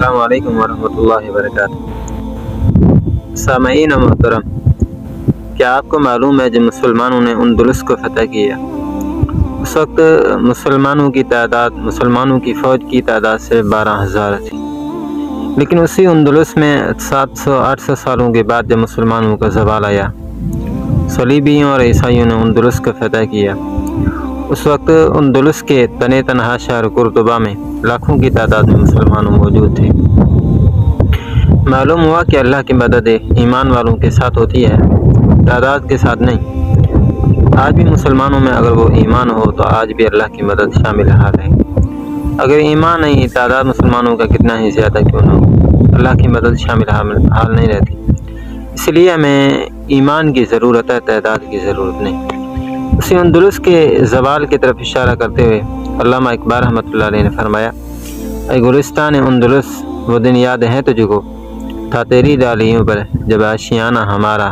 السلام علیکم ورحمۃ اللہ وبرکاتہ۔ سامعین محترم، کیا آپ کو معلوم ہے جب مسلمانوں نے اندلس کو فتح کیا اس وقت مسلمانوں کی فوج کی تعداد صرف 12,000 تھی، لیکن اسی اندلس میں 700-800 سالوں کے بعد جب مسلمانوں کا زوال آیا، صلیبیوں اور عیسائیوں نے اندلس کو فتح کیا۔ اس وقت اندلس کے تنہا شہر قرطبہ میں لاکھوں کی تعداد میں مسلمانوں موجود تھے۔ معلوم ہوا کہ اللہ کی مدد ایمان والوں کے ساتھ ہوتی ہے، تعداد کے ساتھ نہیں۔ آج بھی مسلمانوں میں اگر وہ ایمان ہو تو آج بھی اللہ کی مدد شامل حال ہے۔ اگر ایمان نہیں، تعداد مسلمانوں کا کتنا ہی زیادہ کیوں نہ ہو، اللہ کی مدد شامل حال نہیں رہتی۔ اس لیے ہمیں ایمان کی ضرورت ہے، تعداد کی ضرورت نہیں۔ اسی اندلس کے زوال کی طرف اشارہ کرتے ہوئے علامہ اقبال رحمۃ اللہ علیہ نے فرمایا: اے گلستان اندلس، وہ دن یاد ہے تجھ کو، تھا تیری ڈالیوں پر جب آشیانہ ہمارا